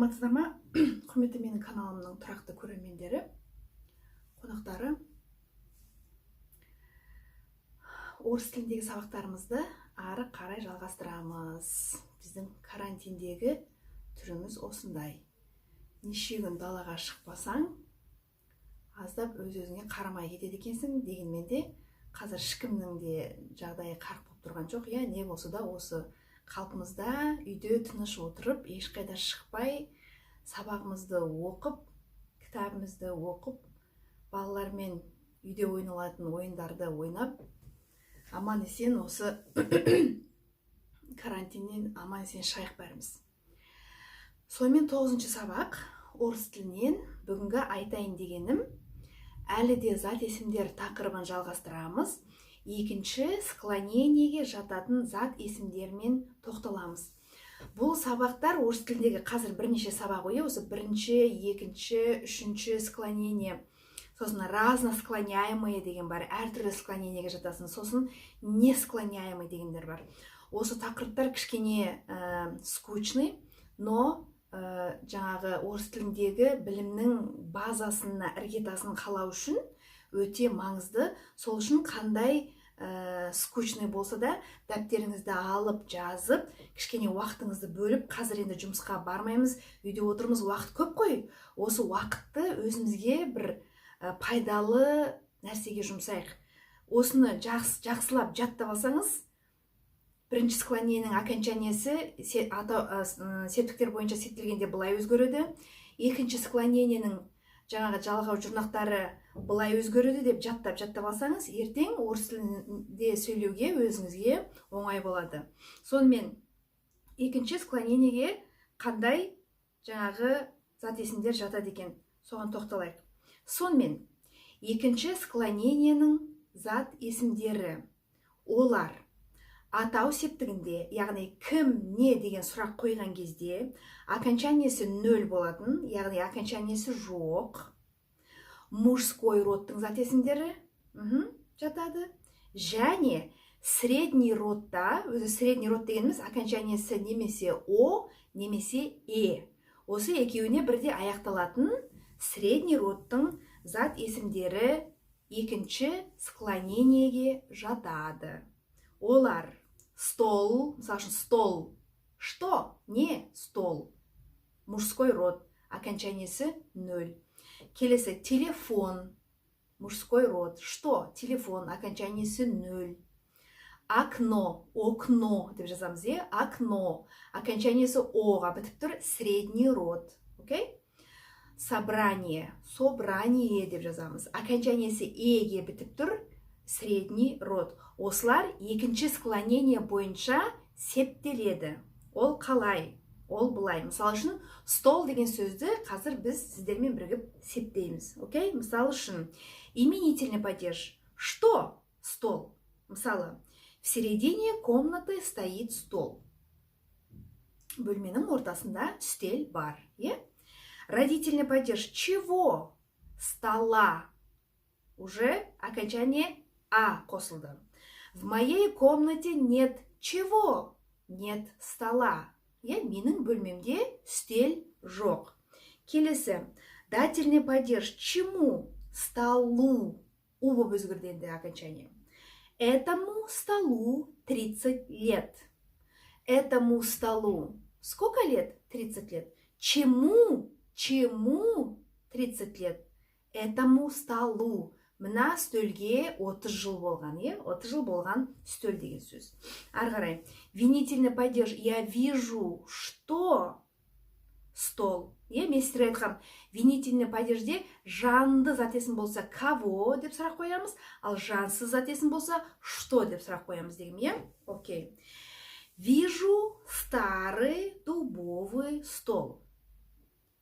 Саламатсыздар ма? Құрметті менің каналымның тұрақты көрермендері, қонақтары. Орыс тіліндегі сабақтарымызды ары қарай жалғастырамыз. Біздің карантиндегі түріміз осындай. Неше күн далаға шықпасаң, аздап өз-өзіңе қарамай кетеді екенсің. Дегенмен де қазір ешкімнің де жағдайы қарқ болып тұрған жоқ. Не болса да осы қалпымызда үйде тыныш отырып, ешқайда шықпай, сабағымызды оқып, кітабымызды оқып, балалармен үйде ойналатын ойындарды ойнап, аман-есен осы карантиннен аман-есен шығайық бәріміз. Сонымен 9-шы сабақ орыс тілінен бүгінгі айтайын дегенім, әлі де зат есімдер тақырыбын жалғастырамыз. Екінші склонениеге жататын зат есімдермен тоқталамыз. Бұл сабақтар орыс тіліндегі қазір бірнеше сабақ қойы, осы бірінші, екінші, үшінші склонение, сосын разно склоняемые деген бар, әртүрлі склонениеге жатасын, сосын не склоняемый дегендер бар. Осы тақырыптар кішкене скучный, но жаңағы орыс тіліндегі білімнің базасына, іргетасын қалау үшін өте маңызды. Сол үшін қандай скучный болса да, дәптеріңізді алып, жазып, кішкене уақытыңызды бөліп, қазір енді жұмысқа бармаймыз, үйде отырмыз, уақыт көп қой. Осы уақытты өзімізге бір пайдалы нәрсеге жұмсайық. Осыны жақсылап жаттап алсаңыз, бірінші склонениенің окончаниесі септіктер бойынша септілгенде былай өзгереді. Екінші склонениенің жаңағы жалғау жұрнақтары былай өзгереді деп жаттап алсаңыз, ертең орыс тілінде сөйлеуге өзіңізге оңай болады. Сонымен екінші склонениеге қандай жаңағы зат есімдер жатады екен, соған тоқталайық. Сонымен екінші склонениенің зат есімдері, олар атау септігінде, яғни кім, не деген сұрақ қойған кезде окончаниесі 0 болатын, яғни окончаниесі жоқ. Мужской родтың зат есімдері жатады. Және средний родта, өзі средний род дегеніміз окончаниесі немесе о, немесе е. Осы екеуіне бірде аяқталатын средний родтың зат есімдері екінші склонениеге жатады. Олар стол, мысалы үшін стол. Что? Не стол. Мужской род, окончаниесі 0. Келесі телефон, мужской род. Что? Телефон, окончаниесі 0. Окно, окно деп жазамыз, окно, окончаниесі оға бітіп тұр, средний род. Окей? Собрание, собрание деп жазамыз, окончаниесі еге бітіп тұр, средний род. Осылар екінші склонение бойынша септеледі. Ол қалай? Ол былай. Мысалы үшін, стол деген сөзді қазір біз сіздермен бірігіп септейміз. Окей? Мысалы үшін, именительный падеж. Что? Стол. Мысалы, в середине комнаты стоит стол. Бөлменің ортасында үстел бар. Родительный падеж. Чего? Стола. Уже окончание а қосылды. В моей комнате нет чего? Нет стола. Менің бөлмемде үстел жоқ. Келесі, дательный падеж. Чему? Столу. У болып өзгерді енді окончание. Этому столу 30 лет. Этому столу. Сколько лет? 30 лет. Чему? Чему 30 лет? Этому столу. Мына стөлге 30 жыл болған, 30 жыл болған стөл деген сөз. Ары қарай. Винительный падеж. Я вижу, что стол. Мен сіздерге айтқам, винительный падежде жанды зат есім болса кого деп сұрақ қоямыз, ал жансыз зат есім болса что деп сұрақ қоямыз деген, Окей. Вижу старый дубовый стол.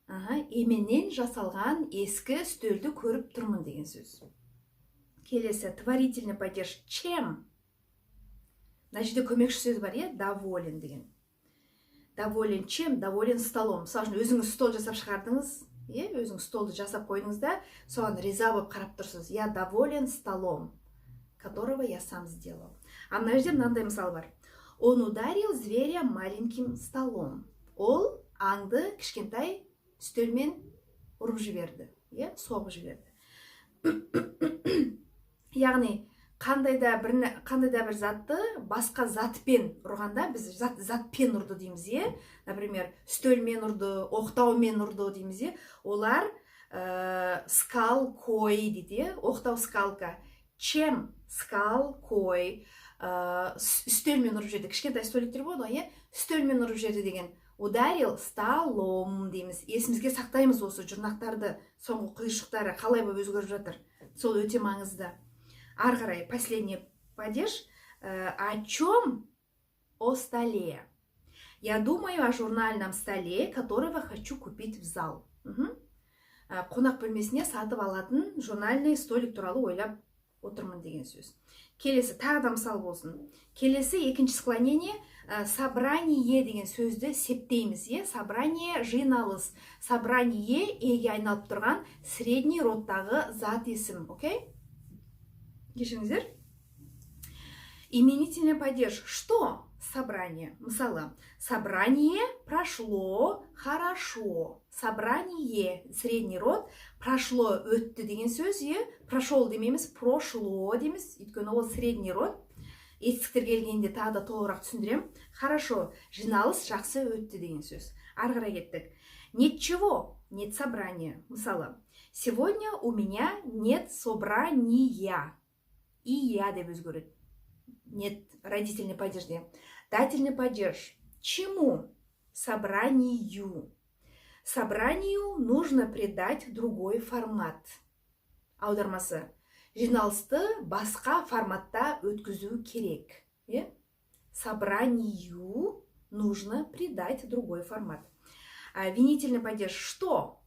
Еменнен жасалған ескі стөлді көріп тұрмын деген сөз. Келесі, творительный падеж. Чем? Мына жерде көмекші сөз бар, доволен деген. Доволен чем? Доволен столом. Мысалы үшін, өзіңіз стол жасап шығардыңыз, өзіңіз столды жасап қойдыңыз да, соған риза болып қарап тұрсыз. Я доволен столом, которого я сам сделал. Мына жерде мынандай мысал бар. Он ударил зверя маленьким столом. Ол аңды кішкентай үстелмен ұрып жіберді, соғып жіберді. Яғни қандай да бір затты басқа затпен ұрғанда, біз затпен ұрды дейміз, например, үстелмен ұрды, оқтаумен ұрды дейміз, олар скал кой дейді, оқтау скалка, чем скал кой, үстелмен ұрып жерді, кішкентай столиктер болады ғой, үстелмен ұрып жерді деген. Ударил столом дейміз. Есімізге сақтаймыз осы жұрнақтарды, соңғы құйшықтары қалай болып өзгеріп жатыр. Сол өте маңызды. Ары қарай, последний падеж. О чем? О столе. Я думаю о журнальном столе, которого хочу купить в зал. Қонақ бөлмесіне сатып алатын журнальный столик туралы ойлап отырмын деген сөз. Келесі, тағы да мысал болсын. Келесі екінші склонение, собрание деген сөзді септейміз, собрание жиналыс. Собрание еге айналып тұрған средний родтағы зат есім, окей? Кешіңіздер. Именительный падеж. Что? Собрание. Мысалы, собрание прошло хорошо. Собрание, средний род, прошло өтті деген сөз, прошел демейміз, прошло деміз, өйткені ол средний род. Етістіктер келгенде тағы да толығырақ түсіндірем. Хорошо, жиналыс жақсы өтті деген сөз. Ары қарай кеттік. Ничего, нет собрания. Мысалы, сегодня у меня нет собрания. И я деп өзгереді. Нет, родительный падежде. Дательный падеж. Чему? Собранию. Собранию нужно придать другой формат. Аудармасы. Жиналысты басқа форматта өткізу керек. Собранию нужно придать другой формат. Винительный падеж. Что?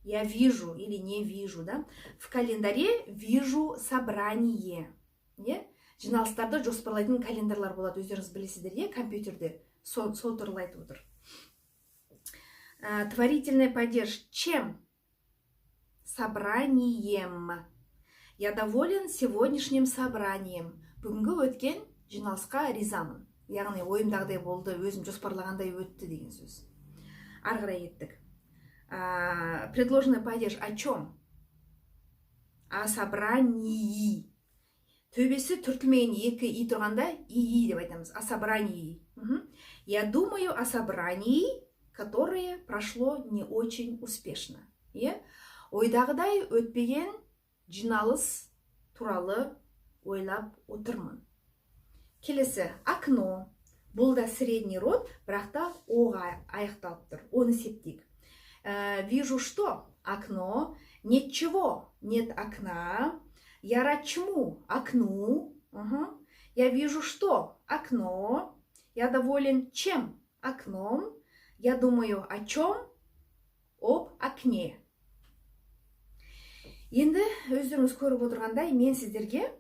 Я вижу или не вижу, да? В календаре вижу собрание. Жиналыстарды жоспарлайтын календарлар болады, өздеріңіз білесіздер, компьютерде. Сол туралы айтып отыр. Творительный падеж. Чем? Собранием. Я доволен сегодняшним собранием. Бүгінгі өткен жиналысқа ризамын. Яғни ойымдағыдай болды, өзім жоспарлағандай өтті деген сөз. Ары қарай кеттік. Предложенный падеж о чем? О собрании. Төбесі түртілмеген екі и тұрғанда и деп айтамыз. О собрании. Я думаю о собрании, которое прошло не очень успешно. Ойдағыдай өтпеген жиналыс туралы ойлап отырмын. Келесі, окно. Бұл да средний род, бірақ та оға аяқталып тұр. Оны септейік. Вижу что? Окно. Нет чего? Нет окна. Я рад чему? Окну. Я вижу что? Окно. Я доволен чем? Окном. Я думаю о чем? Об окне. Енді өздеріңіз көріп отырғандай, мен сіздерге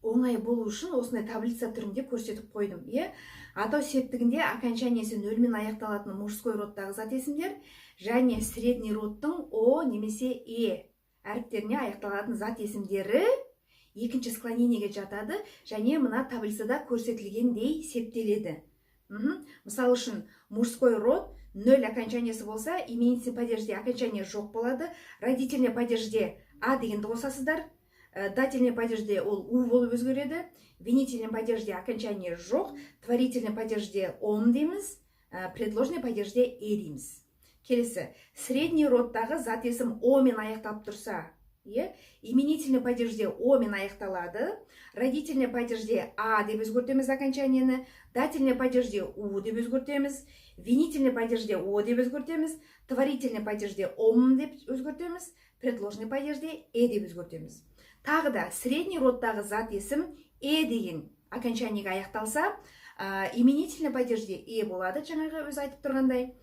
оңай болу үшін осындай таблица түрінде көрсетіп қойдым. Атау септігінде окончаниесі нөлмен аяқталатын мужской родтағы зат есімдер және средний родтың о немесе әріптеріне аяқталатын зат есімдері екінші склонениеге жатады және мына таблицада көрсетілгендей септеледі. Мысалы үшін мужской род 0 окончаниесі болса, именительный падежде окончание жоқ болады, родительный падежде а дегенді қосасыздар, дательный падежде ол у болып өзгереді, винительный падежде окончание жоқ, творительный падежде он дейміз, предложенный падежде дейміз. Келесі, средний родтағы зат есім о мен аяқталып тұрса, именительный падежде о мен аяқталады, родительный падежде а деп өзгертеміз окончаниені, дательный падежде у деп өзгертеміз, винительный падежде о деп өзгертеміз, творительный падежде ом деп өзгертеміз, предложенный падежде деп өзгертеміз. Тағы да средний родтағы зат есім деген окончаниеге аяқталса, именительный падежде болады, жаңағы өз айтып тұрғандай.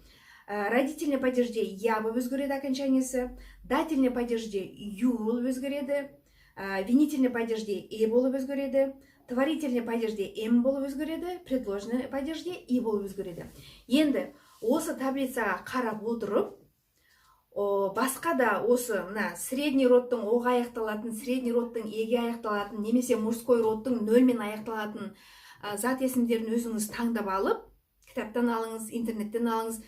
Родительный падежде я болып өзгереді окончаниесі, дательный падежде ю болып өзгереді, винительный падежде болып өзгереді, творительный падежде м болып өзгереді, предложенный падежде и болып өзгереді. Енді осы таблицаға қарап отырып, басқа да осы средний родтың оға аяқталатын, средний родтың еге аяқталатын, немесе мужской родтың нөлмен аяқталатын зат есімдерін өзіңіз таңдап алып, кітаптан алыңыз, интернеттен алыңыз.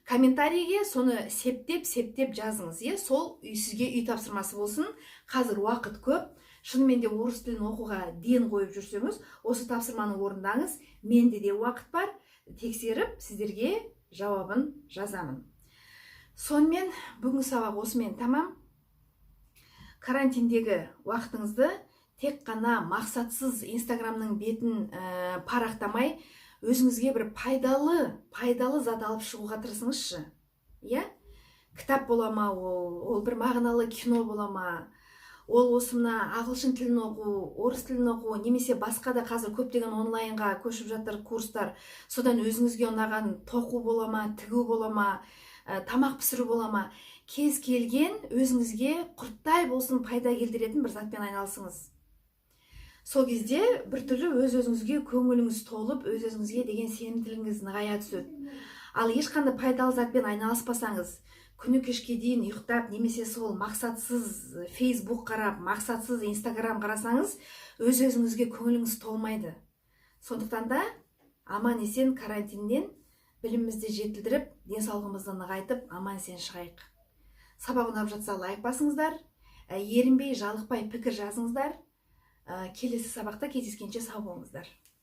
Комментарийге соны септеп жазыңыз, сол сізге үй тапсырмасы болсын. Қазір уақыт көп. Шынымен де орыс тілін оқуға ден қойып жүрсеңіз, осы тапсырманы орындаңыз. Менде де уақыт бар, тексеріп сіздерге жауабын жазамын. Сонымен бүгінгі сабақ осымен тамам. Карантиндегі уақытыңызды тек қана мақсатсыз Инстаграмның бетін парақтамай, өзіңізге бір пайдалы зат алып шығуға тырысыңызшы. Кітап бола ма, ол бір мағыналы кино бола ма, ол осымна ағылшын тілін оқу, орыс тілін оқу, немесе басқа да қазір көптеген онлайнға көшіп жатыр курстар. Содан өзіңізге ұнаған тоқу бола ма, тігу бола ма, тамақ пісіру бола ма, кез келген өзіңізге құрттай болсын пайда келдіретін бір затпен айналысыңыз. Сол кезде біртүрлі өз-өзіңізге көңіліңіз толып, өз-өзіңізге деген сенімділігіңіз нығая түседі. Ал ешқандай пайдалы затпен айналыспасаңыз, күні кешке дейін ұйықтап, немесе сол мақсатсыз Facebook қарап, мақсатсыз Instagram қарасаңыз, өз-өзіңізге көңіліңіз толмайды. Сондықтан да аман есен карантиннен білімімізді жетілдіріп, денсаулығымызды нығайтып, аман есен шығайық. Сабақ ұнап жатса лайк басыңыздар, ерінбей, жалықпай пікір жазыңыздар. Келесі сабақта кездескенше сау болыңыздар.